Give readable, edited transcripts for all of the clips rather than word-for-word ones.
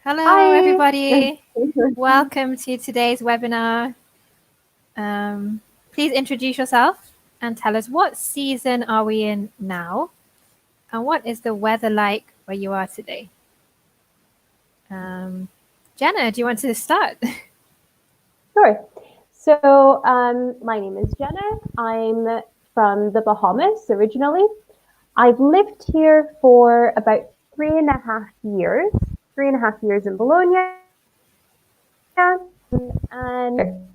Hello, Hi. everybody. Welcome to today's webinar. Please introduce yourself and tell us what season are we in now and what is the weather like where you are today. Jenna, do you want to start? Sure. So my name is Jenna. I'm from the Bahamas originally. I've lived here for about 3.5 years, 3.5 years in Bologna. And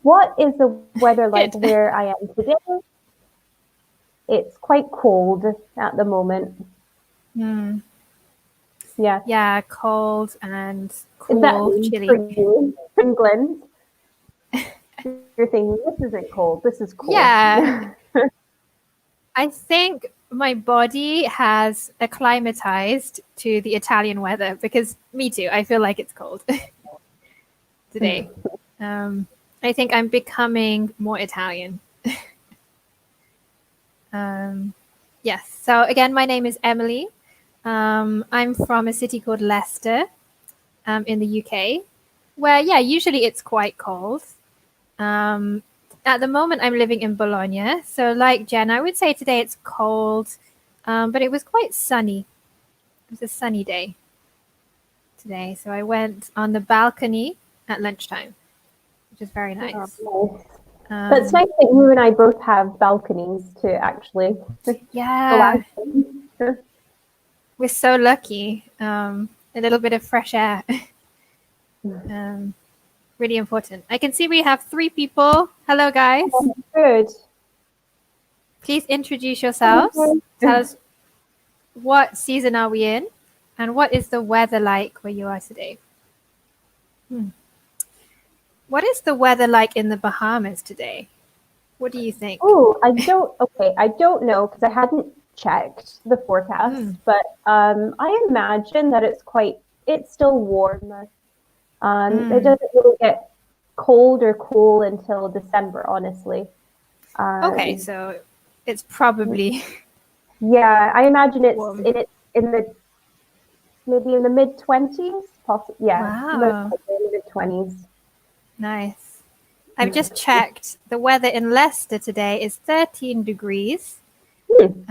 what is the weather like Good. where I am today? It's quite cold at the moment. Yeah. Yeah, cold and Is that cool, chilly. for you, England? You're thinking, this isn't cold, this is cool. Yeah. I think my body has acclimatized to the Italian weather because me too. I feel like it's cold today. I think I'm becoming more Italian. Yes. So again, my name is Emily. I'm from a city called Leicester in the UK, where, yeah, usually it's quite cold. At the moment, I'm living in Bologna. So like Jen, I would say today it's cold, but it was quite sunny. It was a sunny day today. So I went on the balcony at lunchtime, which is very nice. Oh, nice. But it's nice that you and I both have balconies to actually Yeah, go out. we're so lucky. A little bit of fresh air. Really important. I can see we have 3 people. Hello, guys. Good. Please introduce yourselves. Tell us what season are we in and what is the weather like where you are today? What is the weather like in the Bahamas today? What do you think? Oh, I don't know because I hadn't checked the forecast, but I imagine that it's still warm. It doesn't really get cold or cool until December, honestly. Okay, so it's probably Yeah, I imagine it's warm. in the maybe in the mid-20s, possibly. Yeah, most Wow, likely in the mid-20s. nice. I've just checked. The weather in Leicester today is 13 degrees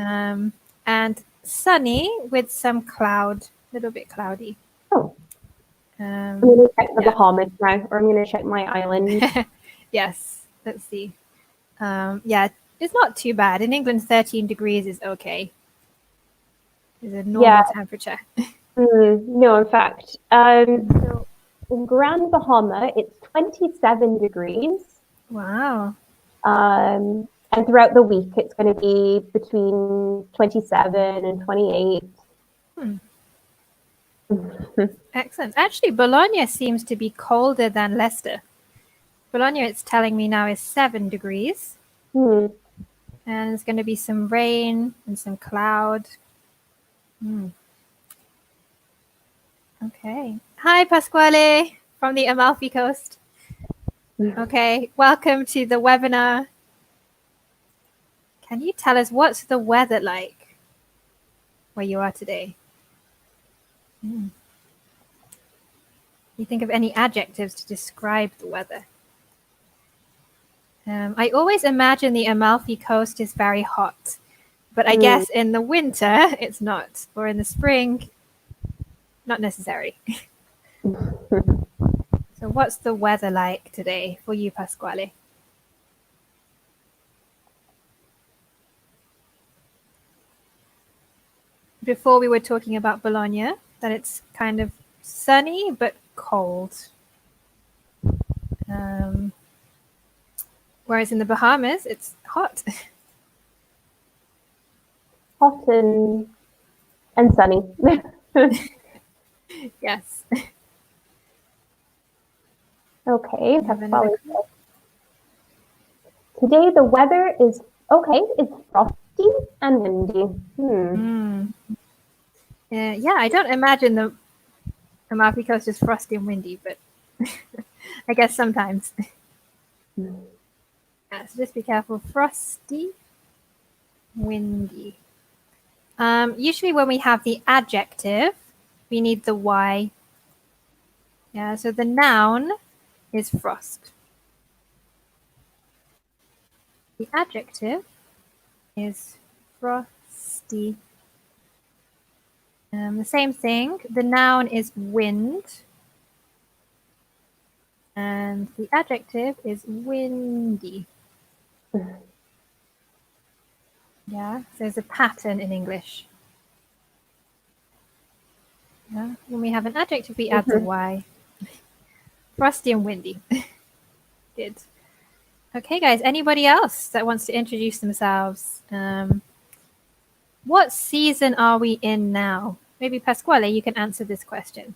and sunny with some cloud, a little bit cloudy. Oh, I'm going to check the Yeah. Bahamas now, or I'm going to check my island. Yes, let's see. Yeah, it's not too bad. In England, 13 degrees is okay. It's a normal Yeah, temperature. no, in fact. So in Grand Bahama, it's 27 degrees. Wow. And throughout the week, it's going to be between 27 and 28. Excellent. Actually, Bologna seems to be colder than Leicester. Bologna, it's telling me now, is 7 degrees. Hmm. And there's going to be some rain and some cloud. Okay. Hi, Pasquale from the Amalfi Coast. Okay, welcome to the webinar. Can you tell us what's the weather like where you are today? You think of any adjectives to describe the weather? I always imagine the Amalfi Coast is very hot, but I guess in the winter it's not, or in the spring, not necessary. So what's the weather like today for you, Pasquale? Before we were talking about Bologna, that it's kind of sunny but cold. Whereas in the Bahamas, it's hot. Hot and sunny. Yes. Okay, We have another. today the weather is okay. It's frosty and windy. Yeah, I don't imagine the Amalfi Coast is frosty and windy, but I guess sometimes. Yeah, so just be careful. Frosty, windy. Usually when we have the adjective, we need the Y. Yeah, so the noun is frost. The adjective is frosty. The same thing. The noun is wind. And the adjective is windy. Yeah, so there's a pattern in English. Yeah, when we have an adjective, we add the Y. Frosty and windy. Good. Okay, guys, anybody else that wants to introduce themselves? What season are we in now? Maybe Pasquale, you can answer this question.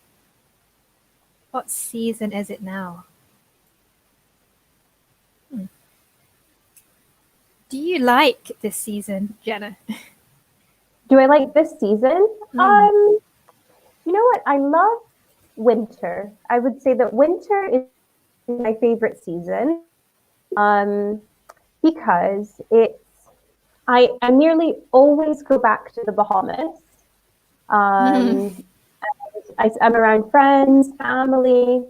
What season is it now? Do you like this season, Jenna? Do I like this season? You know what? I love winter. I would say that winter is my favorite season because I nearly always go back to the Bahamas. I'm around friends, family,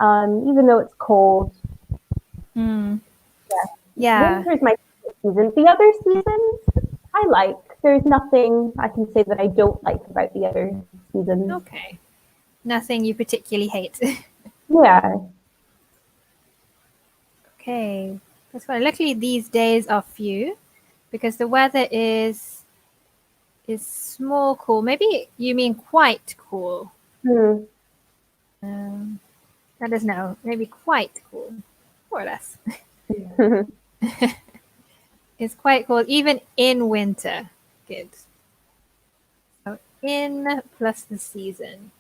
even though it's cold. Yeah. Winter is my favorite season. The other seasons I like. There's nothing I can say that I don't like about the other seasons. Okay. Nothing you particularly hate. Yeah. Okay. That's fine. Luckily these days are few because the weather is small cool. Maybe you mean quite cool. That is no, maybe quite cool. More or less. It's quite cool even in winter. Good. So in plus the season.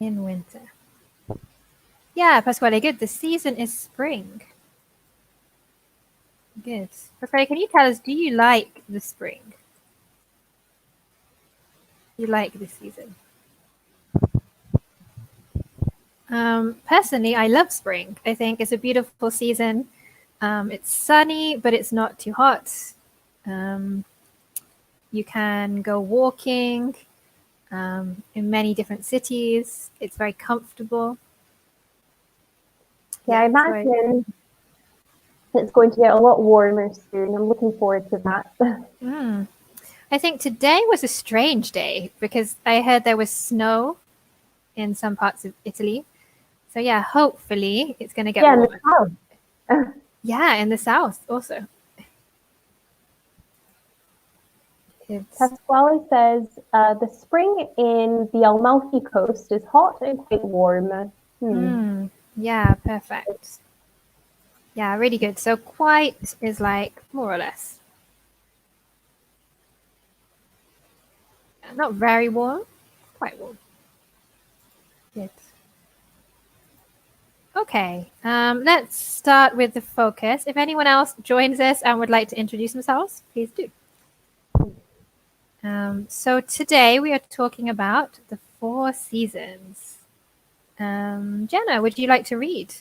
In winter. Yeah, Pasquale, good. The season is spring. Good. Pasquale, can you tell us, do you like the spring? You like this season? Personally, I love spring. I think it's a beautiful season. It's sunny, but it's not too hot. You can go walking in many different cities. It's very comfortable. Yeah, I imagine it's going to get a lot warmer soon. I'm looking forward to that. I think today was a strange day because I heard there was snow in some parts of Italy. So yeah, hopefully it's going to get warmer. In the south. Yeah, in the south also. Pasquale says the spring in the Amalfi Coast is hot and quite warm. Yeah, perfect. Yeah, really good. So quite is like more or less. Not very warm, quite warm. Good. Okay, let's start with the focus. If anyone else joins us and would like to introduce themselves, please do. So today we are talking about the 4 seasons. Jenna, would you like to read?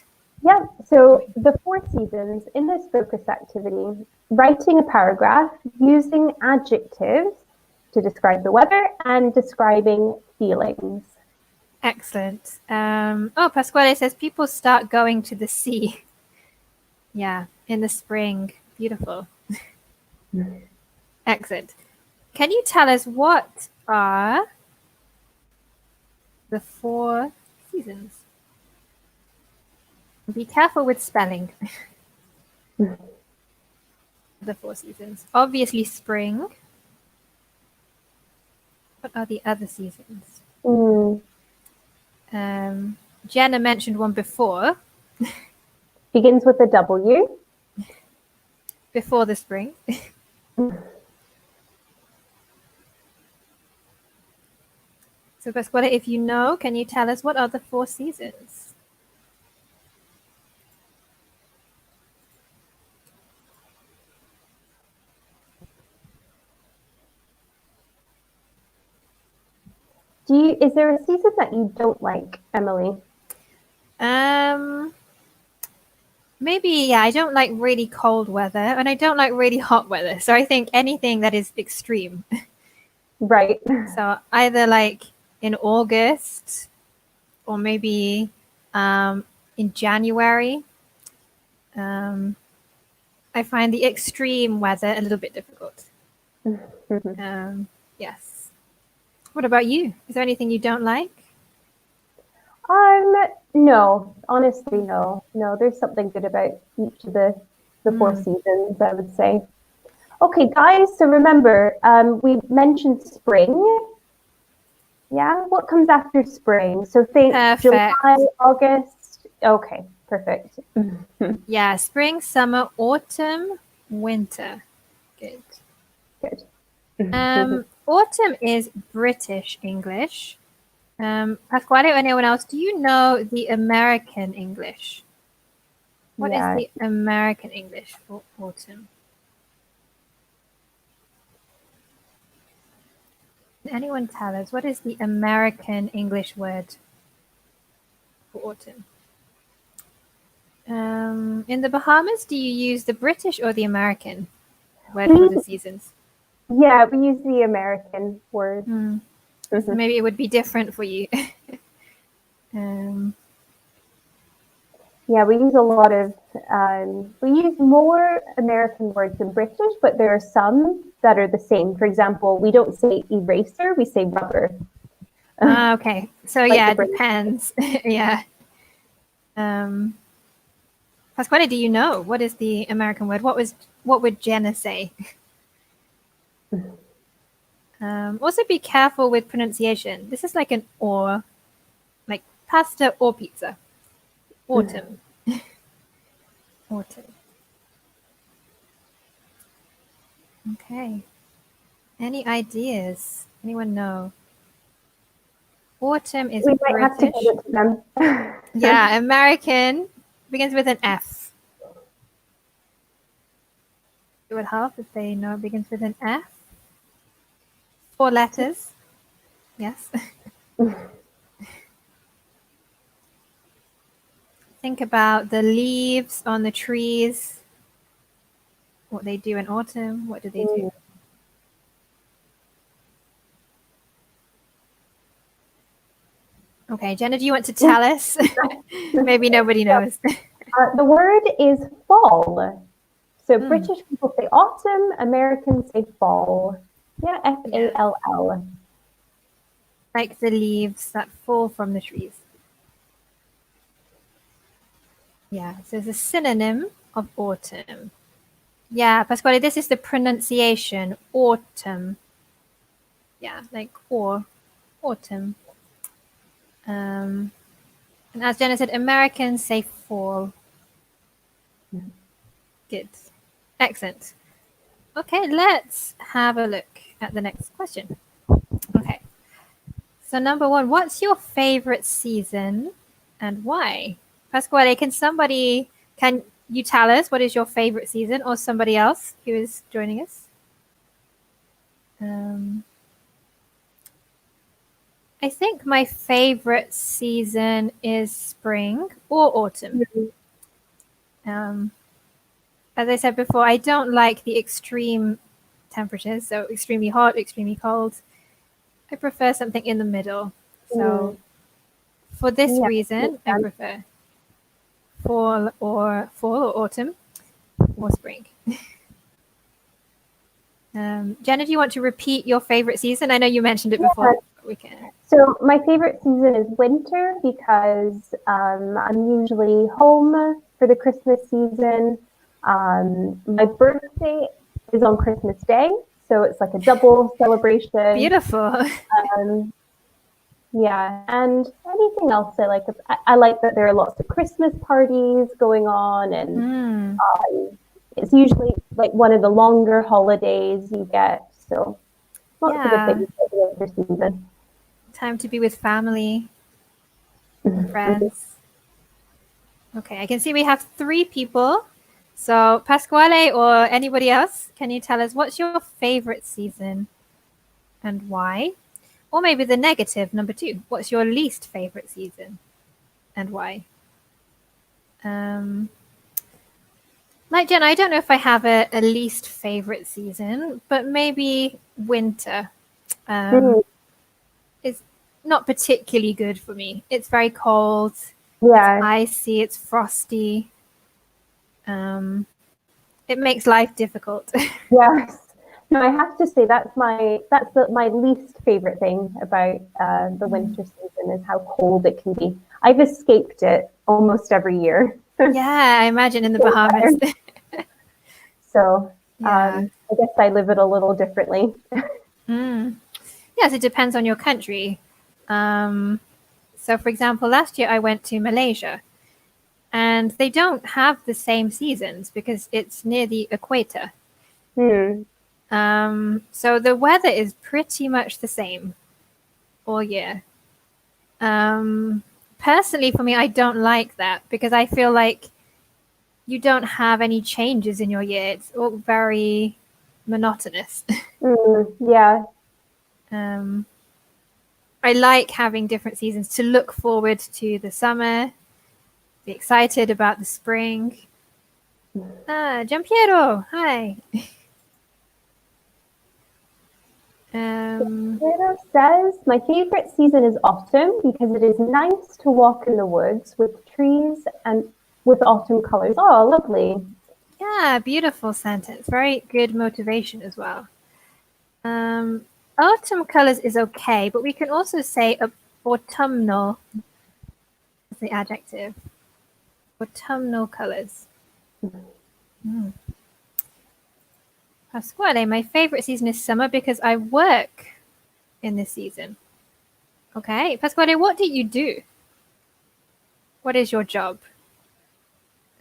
Yeah, so the 4 seasons in this focus activity, writing a paragraph using adjectives to describe the weather and describing feelings. Excellent. Pasquale says people start going to the sea. Yeah, in the spring. Beautiful. Excellent. Can you tell us what are the 4 seasons? Be careful with spelling. The 4 seasons. Obviously spring. What are the other seasons? Jenna mentioned one before. Begins with a W. Before the spring. So Pasquale, if you know, can you tell us what are the 4 seasons? Is there a season that you don't like, Emily? Maybe, yeah, I don't like really cold weather and I don't like really hot weather. So I think anything that is extreme. Right. So either like in August or maybe in January. I find the extreme weather a little bit difficult. Yes. What about you? Is there anything you don't like? No, honestly, no. No, there's something good about each of the four seasons, I would say. Okay, guys, so remember, we mentioned spring. Yeah, what comes after spring? So think Perfect. July, August. Okay, perfect. Yeah, spring, summer, autumn, winter. Good. Good. Autumn is British English. Pasquale or anyone else, do you know the American English? What is Yeah. the American English for autumn? Can anyone tell us what is the American English word for autumn? In the Bahamas, do you use the British or the American word for the seasons? Yeah, we use the American word. So maybe it would be different for you. Yeah, we use a lot of, we use more American words than British, but there are some that are the same. For example, we don't say eraser, we say rubber. Okay, so Like yeah, the it British. depends. Yeah. Pasquale, do you know what is the American word? What would Jenna say? Also be careful with pronunciation. This is like an or, like pasta or pizza. Autumn. Autumn. Okay. Any ideas? Anyone know? Autumn is We might have to give British. it to them. Yeah, American begins with an F. It would help if they know it begins with an F. 4 letters. Yes. Think about the leaves on the trees. What they do in autumn. What do they do? Okay, Jenna, do you want to tell us? Maybe nobody knows. The word is fall. So British people say autumn, Americans say fall. Yeah, Fall. Like the leaves that fall from the trees. Yeah, so it's a synonym of autumn. Yeah, Pasquale, this is the pronunciation, autumn. Yeah, like autumn. And as Jenna said, Americans say fall. Good. Excellent. Okay, let's have a look at the next question. Okay. So number 1, what's your favorite season and why? Pasquale, can you tell us what is your favorite season, or somebody else who is joining us? I think my favorite season is spring or autumn. As I said before, I don't like the extreme temperatures, so extremely hot, extremely cold. I prefer something in the middle. So for this reason, I prefer fall or autumn or spring. Jenna, do you want to repeat your favorite season? I know you mentioned it before. We can. So my favorite season is winter because I'm usually home for the Christmas season. My birthday is on Christmas Day, so it's like a double celebration. Beautiful. Yeah, and anything else I like. I like that there are lots of Christmas parties going on, and it's usually like one of the longer holidays you get. So lots of good things about the winter season. Time to be with family and friends. Okay, I can see we have 3 people. So Pasquale or anybody else, can you tell us what's your favorite season and why? Or maybe the negative, number 2. What's your least favorite season and why? Like Jen, I don't know if I have a least favorite season, but maybe winter. is not particularly good for me. It's very cold. Yeah. It's icy. It's frosty. It makes life difficult. Yes. No, I have to say that's my least favorite thing about the winter season is how cold it can be. I've escaped it almost every year. Yeah, I imagine in the Bahamas. So Yeah. I guess I live it a little differently. Yes, it depends on your country. So, for example, last year I went to Malaysia, and they don't have the same seasons because it's near the equator. So the weather is pretty much the same all year. Personally, for me, I don't like that because I feel like you don't have any changes in your year. It's all very monotonous. Yeah. I like having different seasons to look forward to the summer, be excited about the spring. Giampiero, hi. Peter says, my favorite season is autumn because it is nice to walk in the woods with trees and with autumn colors. Oh, lovely. Yeah, beautiful sentence. Very good motivation as well. Autumn colors is okay, but we can also say autumnal as the adjective. Autumnal colors. Pasquale, my favorite season is summer because I work in this season. Okay, Pasquale, what do you do? What is your job?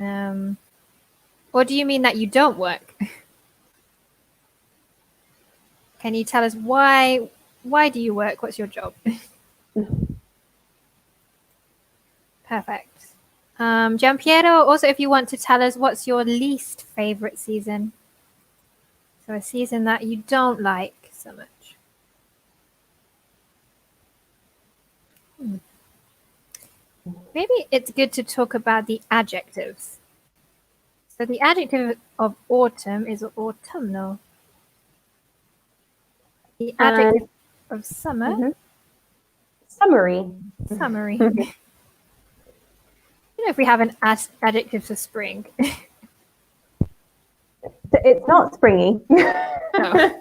Or do you mean that you don't work? Can you tell us why do you work? What's your job? Perfect. Giampiero, also if you want to tell us what's your least favorite season. So a season that you don't like so much. Maybe it's good to talk about the adjectives. So the adjective of autumn is autumnal. The adjective of summer? Summery. Summery. You know if we have an adjective for spring. It's not springy. No.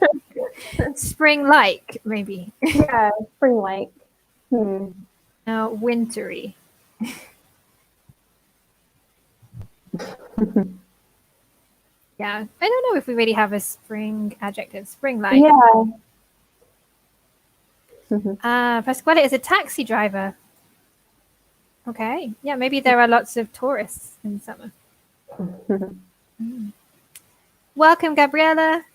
Spring-like, maybe. Yeah, spring-like. Wintry. Yeah, I don't know if we really have a spring adjective. Spring-like. Yeah. Pasquale is a taxi driver. Okay. Yeah, maybe there are lots of tourists in summer. Welcome, Gabriella.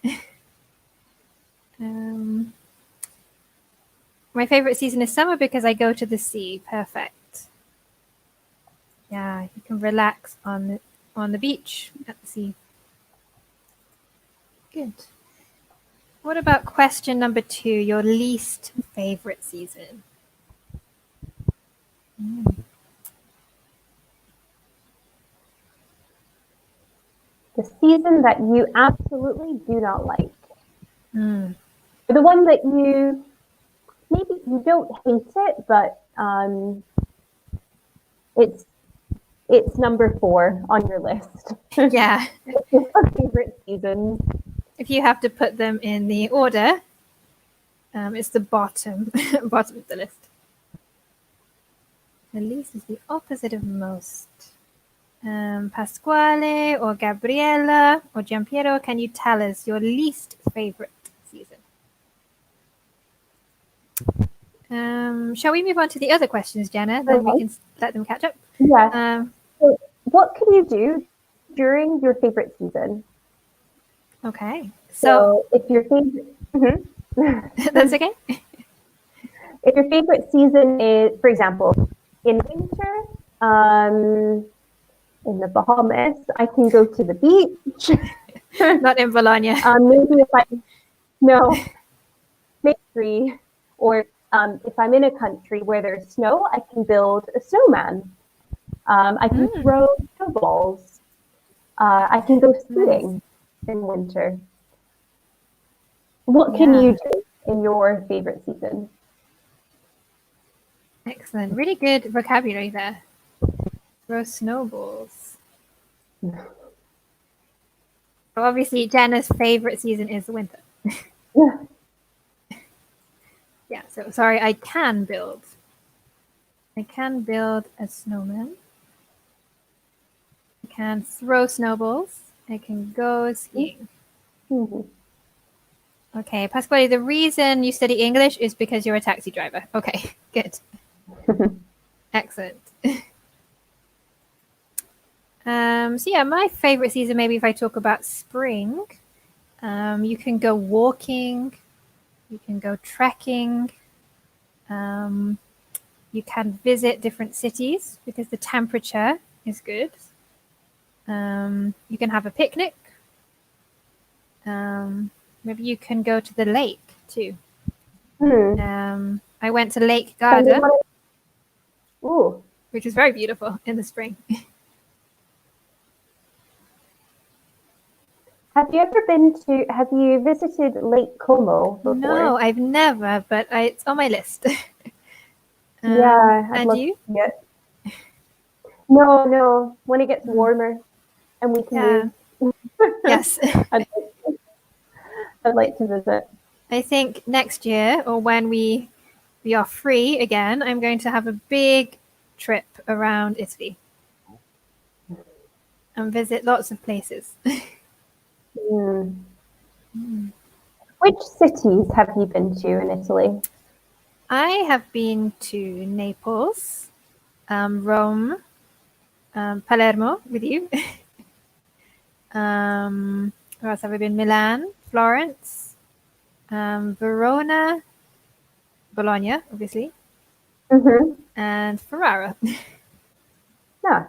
My favorite season is summer because I go to the sea. Perfect. Yeah, you can relax on the beach at the sea. Good. What about question number 2, your least favorite season? The season that you absolutely do not like. The one that maybe you don't hate it, but it's number 4 on your list. Yeah. It's your favorite season. If you have to put them in the order, it's the bottom of the list. The least is the opposite of most. Pasquale or Gabriella or Giampiero, can you tell us your least favorite season? Shall we move on to the other questions, Jenna? Then we can let them catch up. Yeah. So what can you do during your favorite season? Okay. So if your favorite... That's okay. If your favorite season is, for example, in winter, in the Bahamas, I can go to the beach. Not in Bologna. Maybe maybe or if I'm in a country where there's snow, I can build a snowman. I can throw snowballs. I can go skiing in winter. What can you do in your favorite season? Excellent. Really good vocabulary there. Throw snowballs. Well, obviously, Jenna's favorite season is the winter. Yeah. Yeah, so sorry, I can build. I can build a snowman. I can throw snowballs. I can go skiing. Mm-hmm. Okay, Pasquale, the reason you study English is because you're a taxi driver. Okay, good. Excellent. So yeah, my favorite season, maybe if I talk about spring, you can go walking, you can go trekking, you can visit different cities because the temperature is good. You can have a picnic. Maybe you can go to the lake too. I went to Lake Garda, Ooh. which is very beautiful in the spring. Have you visited Lake Como before? No, I've never, but it's on my list. Yeah, I'd and love you? to see it. No, when it gets warmer and we can move. Yes. I'd like to visit. I think next year or when we are free again, I'm going to have a big trip around Italy and visit lots of places. Which cities have you been to in Italy? I have been to Naples, Rome, Palermo with you. Where else have I been? Milan, Florence, Verona, Bologna, obviously, and Ferrara. Yeah.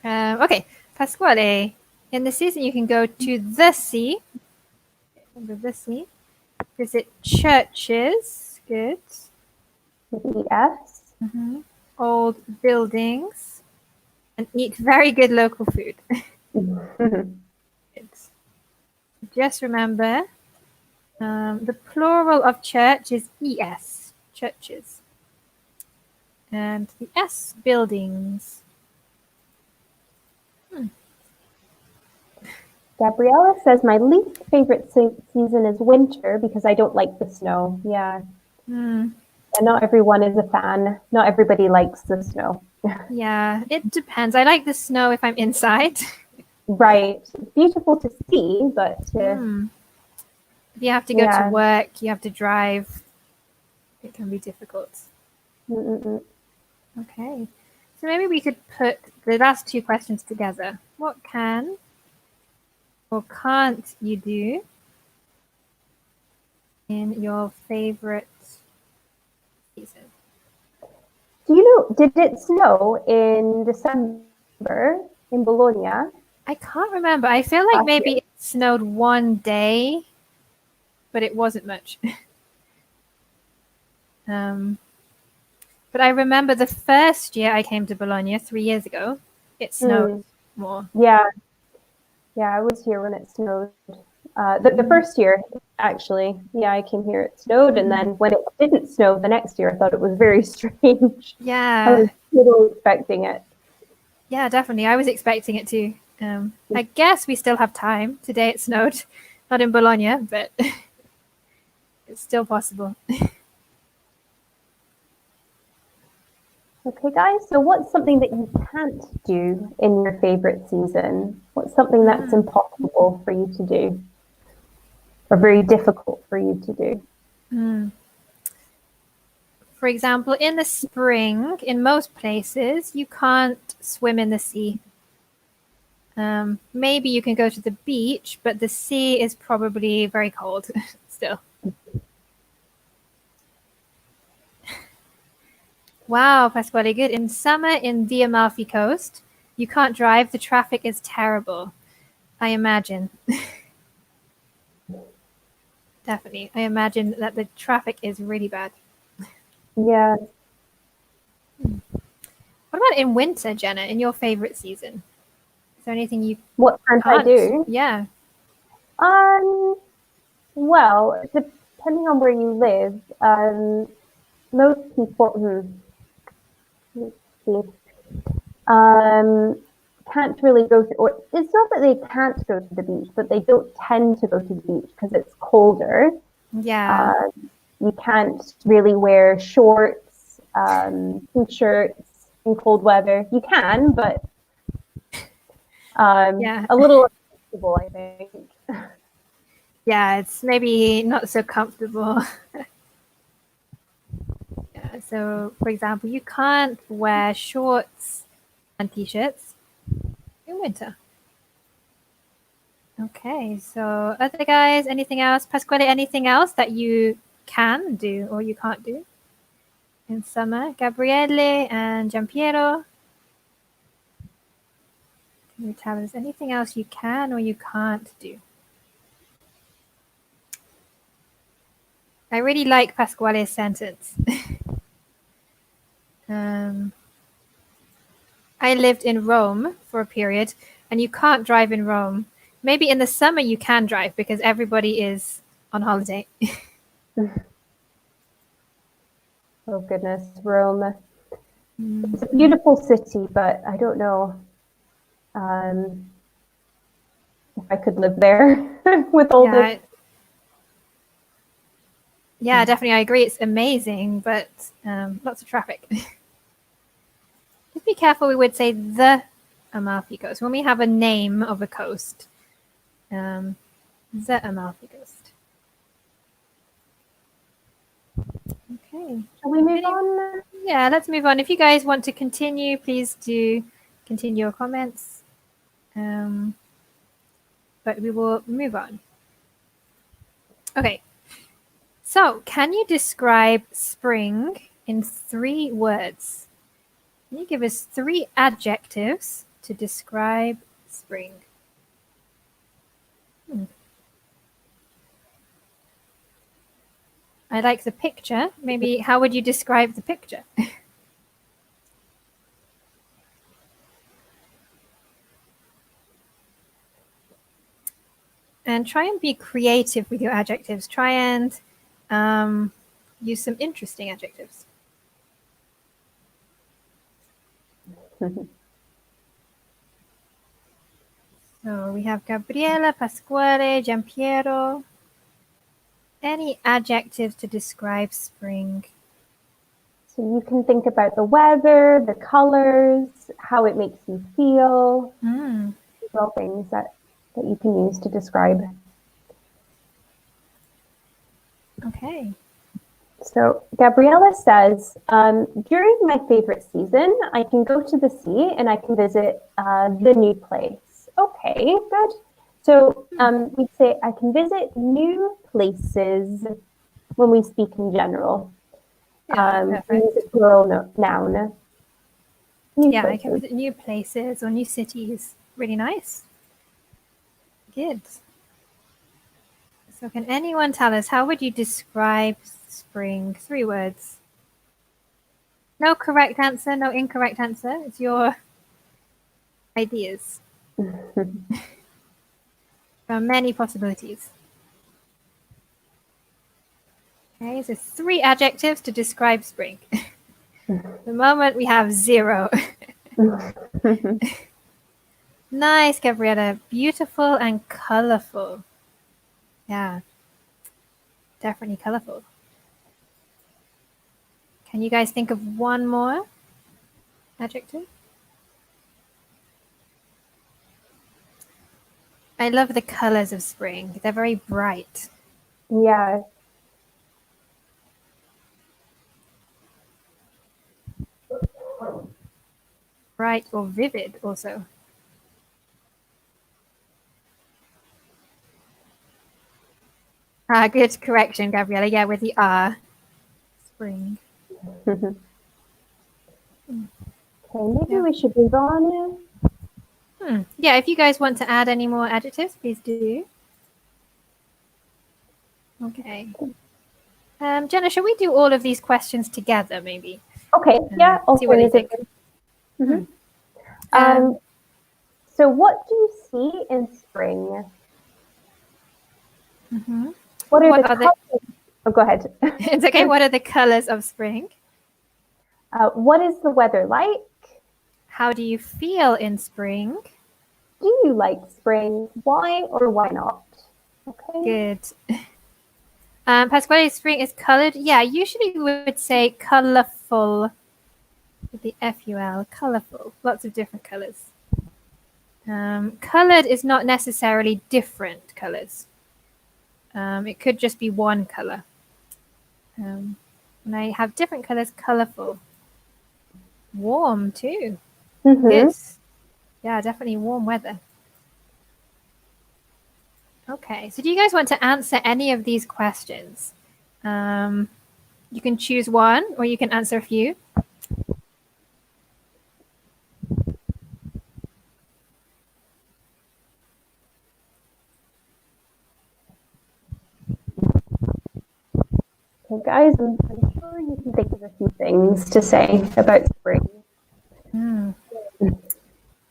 Okay, Pasquale. In the season, you can go to the sea. Visit churches. Good. Yes. Old buildings. And eat very good local food. Just remember, the plural of church is es, churches. And the S, buildings. Gabriella says my least favorite season is winter because I don't like the snow. Yeah. And not everyone is a fan. Not everybody likes the snow. Yeah, it depends. I like the snow if I'm inside. Right. It's beautiful to see, but if you have to go to work, you have to drive. It can be difficult. Okay. So maybe we could put the last two questions together. What can or can't you do in your favorite season? Do you know, did it snow in December in Bologna? I can't remember. I feel like maybe it snowed one day, but it wasn't much. But I remember the first year I came to Bologna 3 years ago, it snowed more. Yeah, I was here when it snowed. The first year, actually, I came here, it snowed, and then when it didn't snow the next year, I thought it was very strange. Yeah. I was totally expecting it. Yeah, definitely. I was expecting it too. I guess we still have time. Today it snowed, not in Bologna, but it's still possible. Okay, guys, so what's something that you can't do in your favorite season? What's something that's impossible for you to do? Or very difficult for you to do? For example, in the spring, in most places, you can't swim in the sea. Maybe you can go to the beach, but the sea is probably very cold still. Wow, Pasquale, good. In summer in the Amalfi Coast, you can't drive. The traffic is terrible. I imagine. Definitely. I imagine that the traffic is really bad. Yeah. What about in winter, Jenna, in your favorite season? Is there anything you What can't I do? Yeah. Well, depending on where you live, most people, let's see, can't really go to, or it's not that they can't go to the beach, but they don't tend to go to the beach because it's colder. Yeah. You can't really wear shorts, t-shirts in cold weather. You can, but Yeah. a little uncomfortable, I think. Yeah, it's maybe not so comfortable. Yeah, so for example, you can't wear shorts and t-shirts in winter. Okay, so other guys, anything else? Pasquale, anything else that you can do or you can't do in summer? Gabriele and Giampiero, can you tell us anything else you can or you can't do? I really like Pasquale's sentence. I lived in Rome for a period, and you can't drive in Rome. Maybe in the summer you can drive because everybody is on holiday. Oh goodness, Rome. It's a beautiful city, but I don't know if I could live there with all this. Yeah, definitely. I agree. It's amazing, but lots of traffic. Just be careful. We would say the Amalfi Coast when we have a name of a coast. The Amalfi Coast. Okay. Shall we move on? Yeah, let's move on. If you guys want to continue, please do continue your comments. But we will move on. Okay. So, can you describe spring in 3 words? Can you give us 3 adjectives to describe spring? I like the picture. Maybe how would you describe the picture? And try and be creative with your adjectives. Try and use some interesting adjectives. So we have Gabriela, Pasquale, Giampiero. Any adjectives to describe spring? So you can think about the weather, the colors, how it makes you feel. These are all things that you can use to describe. Okay. So Gabriella says, during my favorite season, I can go to the sea and I can visit the new place. Okay, good. So we say I can visit new places when we speak in general. Yeah, we use a plural noun. I can visit new places or new cities. Really nice. Good. So can anyone tell us, how would you describe spring? 3 words. No correct answer, no incorrect answer. It's your ideas. There are many possibilities. Okay, so 3 adjectives to describe spring. The moment we have 0. Nice, Gabriella. Beautiful and colorful. Yeah, definitely colorful. Can you guys think of one more adjective? I love the colors of spring. They're very bright. Yeah. Bright or vivid also. Good correction, Gabriella. Yeah, with the R. Spring. Okay, maybe we should move on. Yeah, if you guys want to add any more adjectives, please do. Okay. Jenna, should we do all of these questions together, maybe? Okay, yeah. See what you think. So what do you see in spring? What are What the are the colors? Oh, go ahead. It's okay. What are the colors of spring? What is the weather like? How do you feel in spring? Do you like spring? Why or why not? Okay. Good. Pasquale, spring is colored. Yeah, usually we would say colorful with the FUL, colorful, lots of different colors. Colored is not necessarily different colors. It could just be one color. When I have different colors, colorful. Warm too. Good. Yeah, definitely warm weather. Okay, so do you guys want to answer any of these questions? You can choose one or you can answer a few. Okay, guys, I'm sure you can think of a few things to say about spring.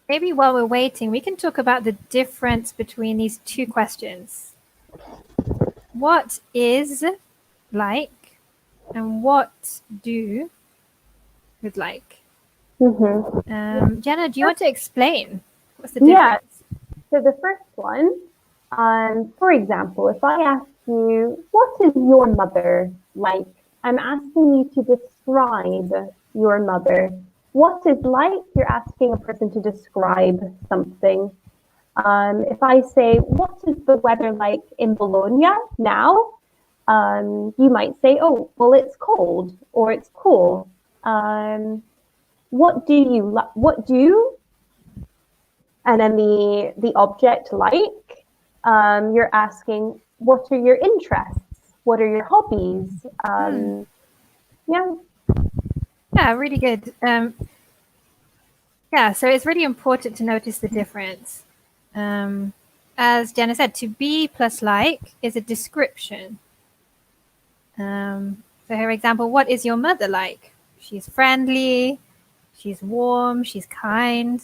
Maybe while we're waiting, we can talk about the difference between these two questions. What is like and what do with like? Jenna, do you want to explain? What's the difference? So the first one, for example, if I ask you, what is your mother like? I'm asking you to describe your mother. What is like? You're asking a person to describe something. If I say, what is the weather like in Bologna now? You might say, oh, well, it's cold or it's cool. What do and then the object like, you're asking, what are your interests? What are your hobbies? Yeah, really good. Yeah, so it's really important to notice the difference. As Jenna said, to be plus like is a description. So her example, what is your mother like? She's friendly, she's warm, she's kind.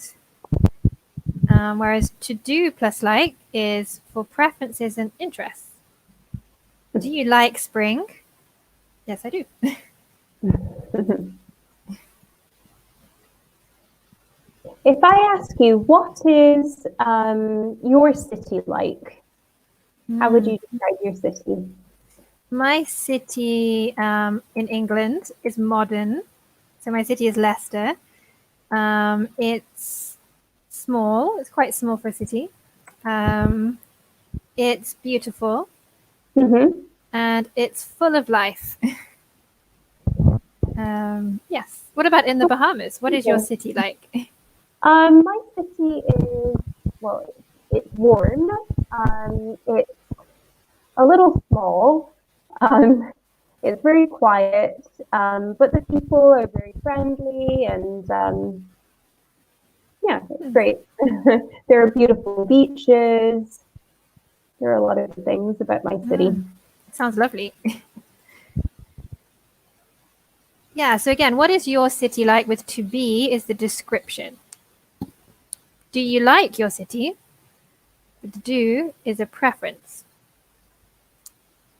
Whereas to do plus like is for preferences and interests. Do you like spring? Yes, I do. If I ask you, what is your city like? How would you describe your city? My city in England is modern. So my city is Leicester. It's small. It's quite small for a city. It's beautiful. And it's full of life. Yes. What about in the Bahamas? What is your city like? My city is, well, it's warm. It's a little small. It's very quiet, but the people are very friendly and yeah, it's great. There are beautiful beaches. There are a lot of things about my city. Sounds lovely. Yeah, so again, what is your city like with to be is the description. Do you like your city? The do is a preference.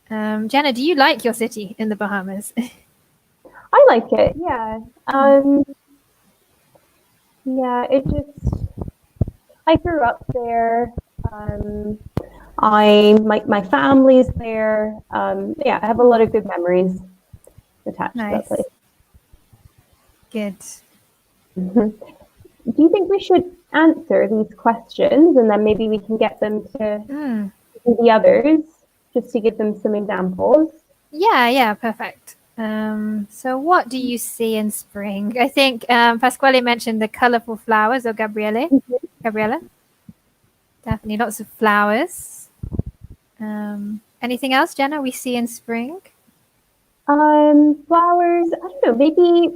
Jenna, do you like your city in the Bahamas? I like it, yeah. Yeah, I grew up there. My family's there. Yeah, I have a lot of good memories attached to that place. Good. Do you think we should answer these questions and then maybe we can get them to the others just to give them some examples? Yeah, perfect. So what do you see in spring? I think Pasquale mentioned the colorful flowers, or Gabriella. Definitely lots of flowers. Anything else, Jenna, we see in spring? Flowers, I don't know, maybe,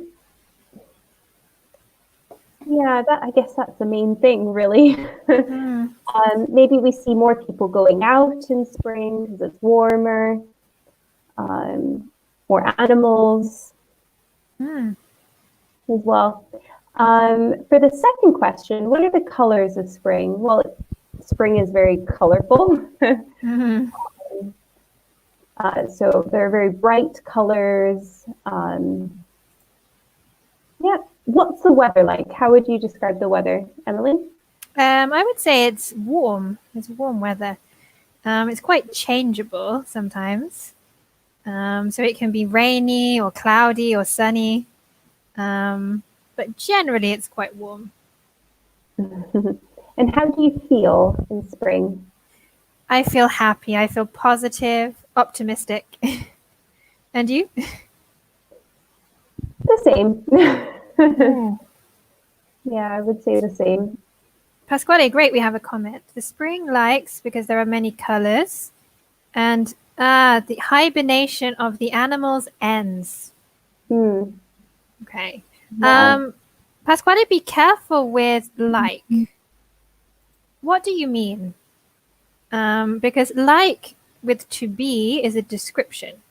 yeah, I guess that's the main thing, really. Maybe we see more people going out in spring because it's warmer, more animals as well. For the second question, what are the colors of spring? Well, spring is very colorful. So they're very bright colors. Yeah. What's the weather like? How would you describe the weather, Emily? I would say it's warm. It's warm weather. It's quite changeable sometimes. So it can be rainy or cloudy or sunny. But generally it's quite warm. And how do you feel in spring? I feel happy. I feel positive, optimistic. And you? The same. Yeah, I would say the same. Pasquale, great. We have a comment. The spring likes because there are many colors, and the hibernation of the animals ends. Okay. Yeah. Pasquale, be careful with like. What do you mean? Because like with to be is a description.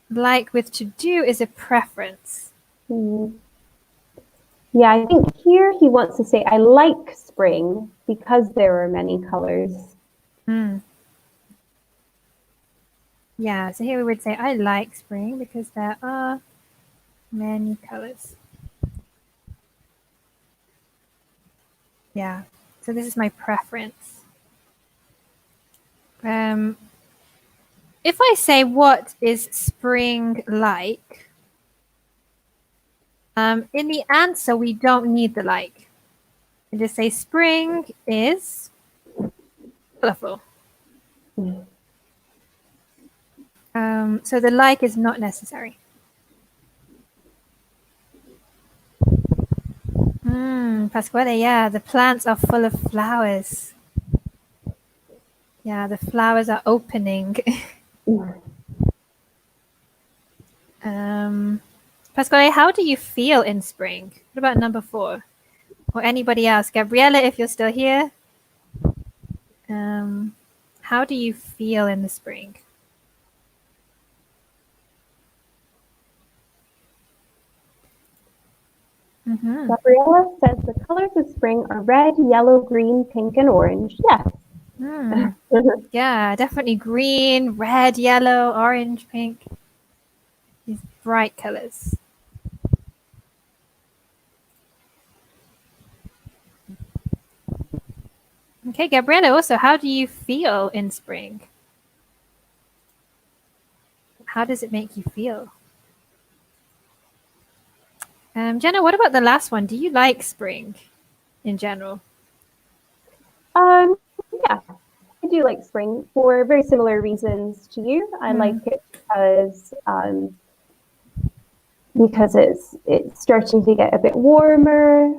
Like with to do is a preference. Yeah, I think here he wants to say, I like spring because there are many colors. Yeah, so here we would say, I like spring because there are many colors. Yeah, so this is my preference. If I say, what is spring like? In the answer, we don't need the like. I just say spring is colorful. So the like is not necessary. Pasquale, yeah, the plants are full of flowers. Yeah, the flowers are opening. Pasquale, how do you feel in spring? What about number 4? Or anybody else? Gabriella, if you're still here. How do you feel in the spring? Gabriella says the colors of spring are red, yellow, green, pink, and orange. Yes. Yeah, definitely green, red, yellow, orange, pink. These bright colors. Okay, Gabriella, also, how do you feel in spring? How does it make you feel? Jenna, what about the last one? Do you like spring in general? Yeah, I do like spring for very similar reasons to you. I like it because it's starting to get a bit warmer.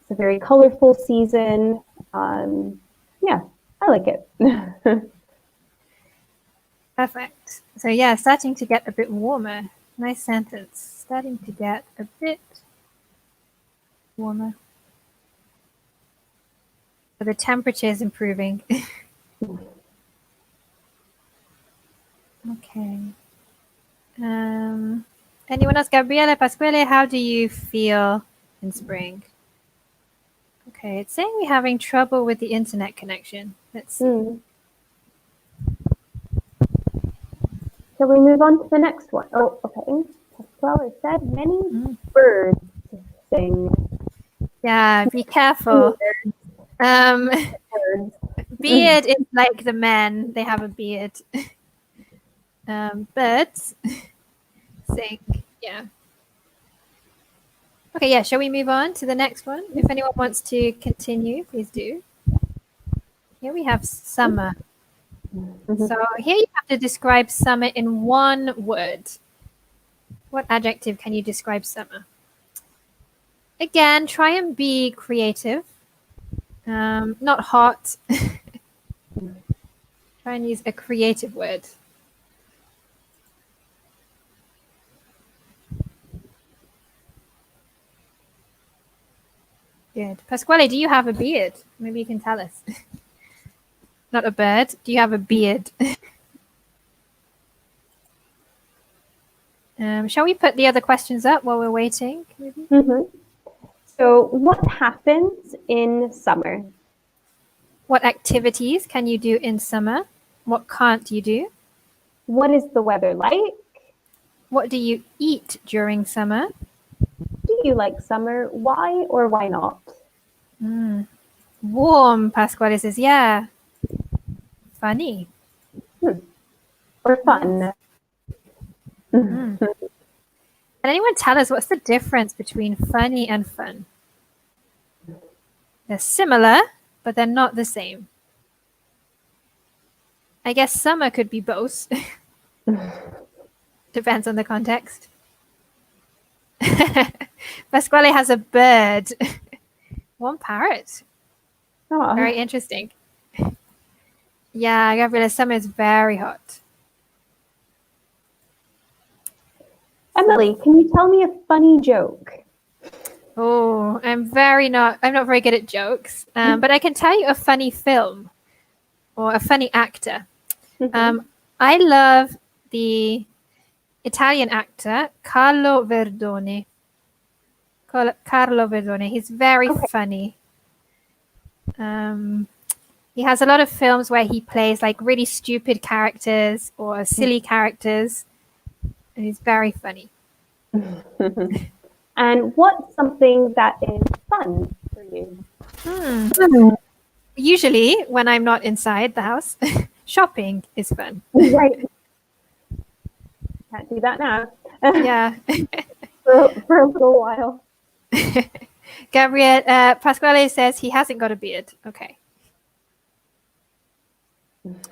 It's a very colorful season. Yeah, I like it. Perfect. So yeah, starting to get a bit warmer. Nice sentence. Starting to get a bit warmer. So the temperature is improving. Okay. Anyone else? Gabriele, Pasquale, how do you feel in spring? Okay, it's saying we're having trouble with the internet connection. Let's see. Shall we move on to the next one? Oh, okay. Pasquale said many birds sing. Yeah, be careful. Beard is like the men. They have a beard. Birds sing. Yeah. Okay, yeah. Shall we move on to the next one? If anyone wants to continue, please do. Here we have summer. So here you have to describe summer in one word. What adjective can you describe summer? Again, try and be creative. Not hot. Try and use a creative word. Good. Pasquale, do you have a beard? Maybe you can tell us. Not a bird. Do you have a beard? Shall we put the other questions up while we're waiting? So what happens in summer? What activities can you do in summer? What can't you do? What is the weather like? What do you eat during summer? Do you like summer? Why or why not? Warm, Pasquale says, yeah. Funny. Or fun? Can anyone tell us what's the difference between funny and fun? They're similar, but they're not the same. I guess summer could be both. Depends on the context. Pasquale has a bird. One parrot. Oh. Very interesting. Yeah, Gabriela, summer is very hot. Emily, can you tell me a funny joke? Oh, I'm not very good at jokes, but I can tell you a funny film or a funny actor. I love the Italian actor Carlo Verdone. Carlo Verdone. He's very funny. He has a lot of films where he plays like really stupid characters or silly characters, and he's very funny. And what's something that is fun for you? Usually, when I'm not inside the house, shopping is fun. Right. Can't do that now. Yeah. for a little while. Gabriel Pasquale says he hasn't got a beard. Okay.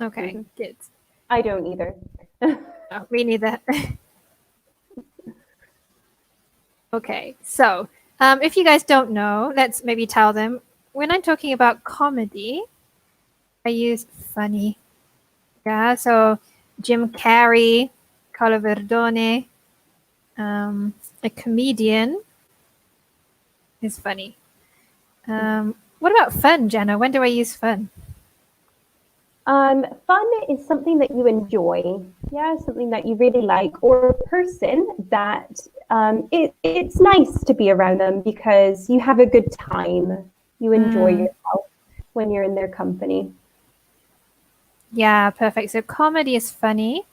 Okay, good. I don't either. Oh, me neither. Okay, so if you guys don't know, let's maybe tell them. When I'm talking about comedy, I use funny. Yeah, so Jim Carrey, Carlo Verdone, a comedian is funny. What about fun, Jenna? When do I use fun? Fun is something that you enjoy, yeah, something that you really like, or a person that it's nice to be around them because you have a good time. You enjoy yourself when you're in their company. Yeah, perfect. So comedy is funny.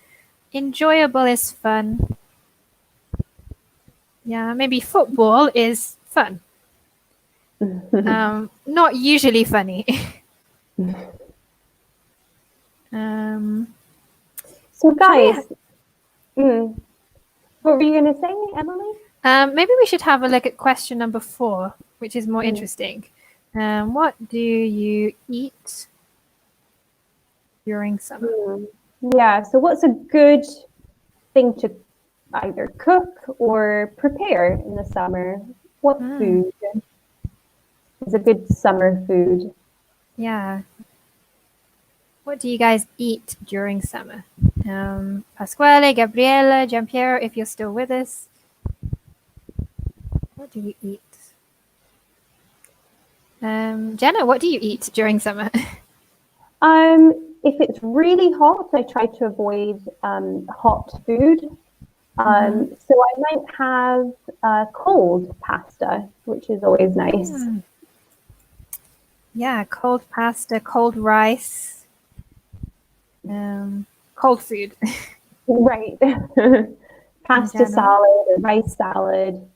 Enjoyable is fun. Yeah, maybe football is fun. Not usually funny. So guys, what were you going to say, Emily? Maybe we should have a look at question number 4, which is more interesting. What do you eat during summer? Yeah, so what's a good thing to either cook or prepare in the summer? What food is a good summer food? Yeah. What do you guys eat during summer? Pasquale, Gabriella, Giampiero, if you're still with us. What do you eat? Jenna, what do you eat during summer? If it's really hot, I try to avoid hot food. So I might have cold pasta, which is always nice. Yeah, cold pasta, cold rice, cold food. Right. Pasta salad or rice salad.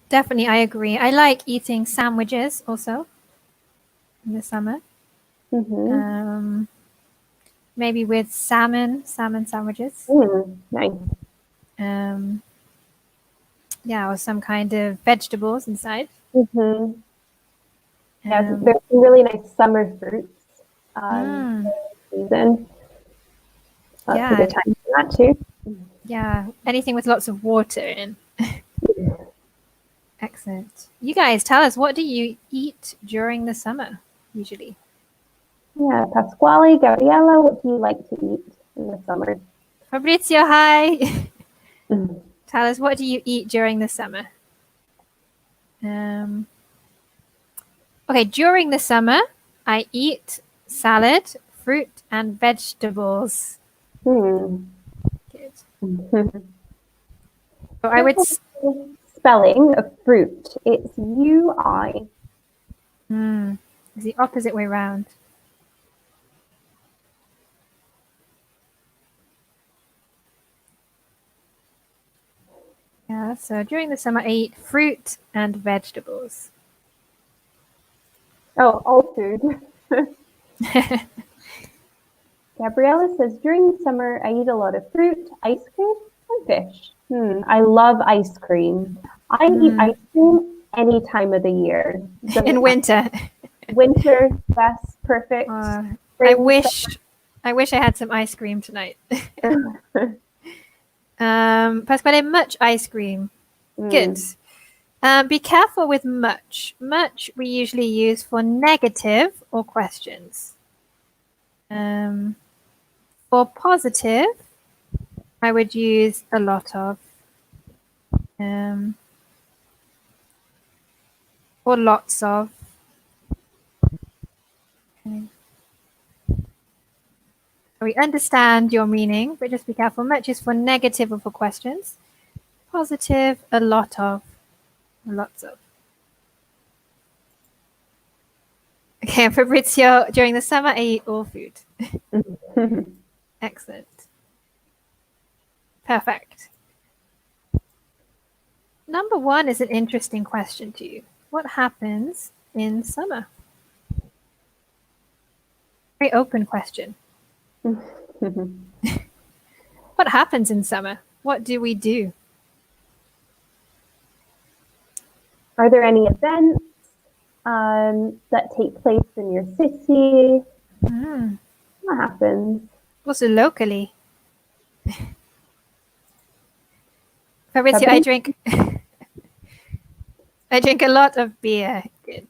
Definitely, I agree. I like eating sandwiches also in the summer. Maybe with salmon sandwiches. Nice. Yeah, or some kind of vegetables inside. Yeah, there's some really nice summer fruits season. That's a good time for that too. Yeah, anything with lots of water in. Excellent. You guys, tell us, what do you eat during the summer usually? Yeah, Pasquale, Gabriella, what do you like to eat in the summer? Fabrizio, hi. Tell us, what do you eat during the summer? Okay, during the summer, I eat salad, fruit, and vegetables. Good. So I would spelling of fruit. It's UI. It's the opposite way round. Yeah, so during the summer I eat fruit and vegetables. Oh, all food. Gabriella says, during the summer, I eat a lot of fruit, ice cream, and fish. I love ice cream. I eat ice cream any time of the year. In winter. Winter, yes, perfect. I wish I had some ice cream tonight. Pasquale, much ice cream. Good. Be careful with much. Much we usually use for negative or questions. For positive, I would use a lot of. Or lots of. Okay. We understand your meaning, but just be careful. Much is for negative or for questions. Positive, a lot of. Lots of. Okay, and Fabrizio, during the summer, I eat all food. Excellent. Perfect. Number 1 is an interesting question to you. What happens in summer? Very open question. What happens in summer? What do we do? Are there any events that take place in your city? What happens? Also locally. Fabrizio, I drink a lot of beer. Good.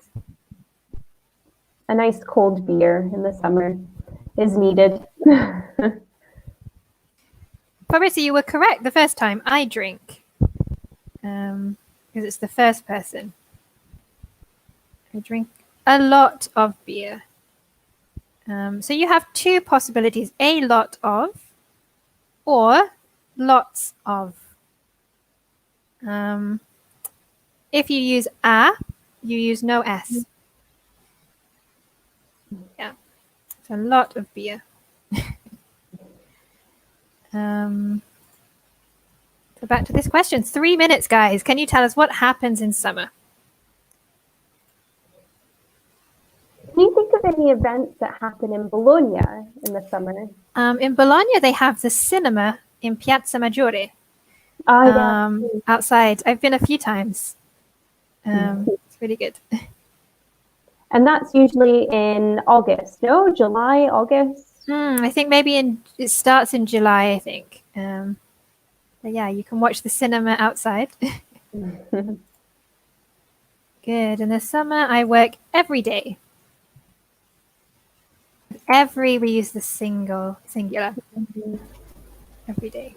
A nice cold beer in the summer is needed. Fabrizio, you were correct the first time. I drink. Because it's the first person. I drink a lot of beer. So you have 2 possibilities, a lot of or lots of. If you use a, you use no s. Yeah, it's a lot of beer. So back to this question. 3 minutes, guys. Can you tell us what happens in summer? Can you think of any events that happen in Bologna in the summer? In Bologna, they have the cinema in Piazza Maggiore. Outside. I've been a few times. It's really good. And that's usually in August, no? July, August? I think maybe it starts in July, I think. But yeah, you can watch the cinema outside. Good. In the summer, I work every day. We use the singular. Every day.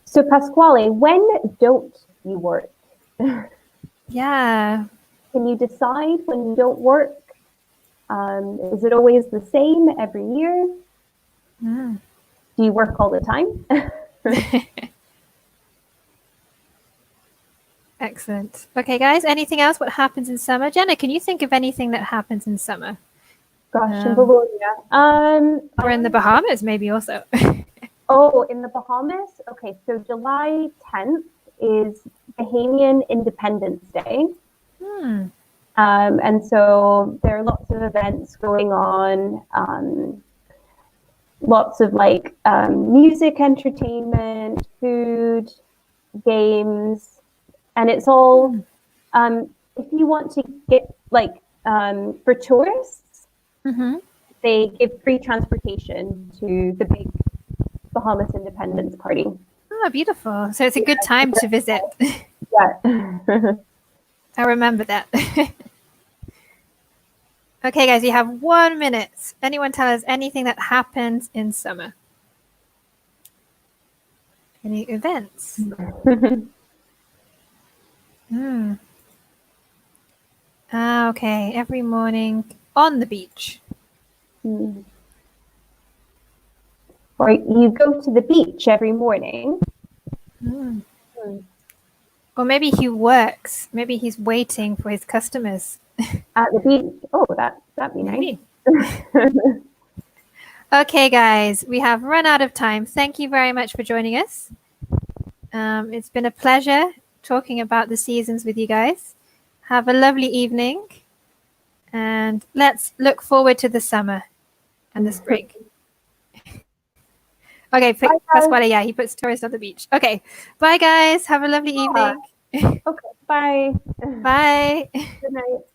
So Pasquale, when don't you work? Yeah. Can you decide when you don't work? Is it always the same every year? Do you work all the time? Excellent. Okay, guys, anything else? What happens in summer? Jenna, can you think of anything that happens in summer? Gosh, in Bologna. Or in the Bahamas, maybe also. Oh, in the Bahamas? Okay, so July 10th is Bahamian Independence Day. And so there are lots of events going on, lots of like music, entertainment, food, games, and it's all, if you want to get like, for tourists, they give free transportation to the big Bahamas Independence Party. Oh, beautiful. So it's a good time to visit. Yeah. I remember that. Okay, guys, you have 1 minute. Anyone tell us anything that happens in summer? Any events? Okay, every morning on the beach. Or you go to the beach every morning. Or maybe he works. Maybe he's waiting for his customers. At the beach. Oh, that'd be Maybe. nice. Okay, guys, we have run out of time. Thank you very much for joining us. It's been a pleasure talking about the seasons with you guys. Have a lovely evening. And let's look forward to the summer and the spring. Okay, Pasquale, yeah, he puts tourists on the beach. Okay, bye, guys. Have a lovely evening. Okay, bye. Bye. Good night.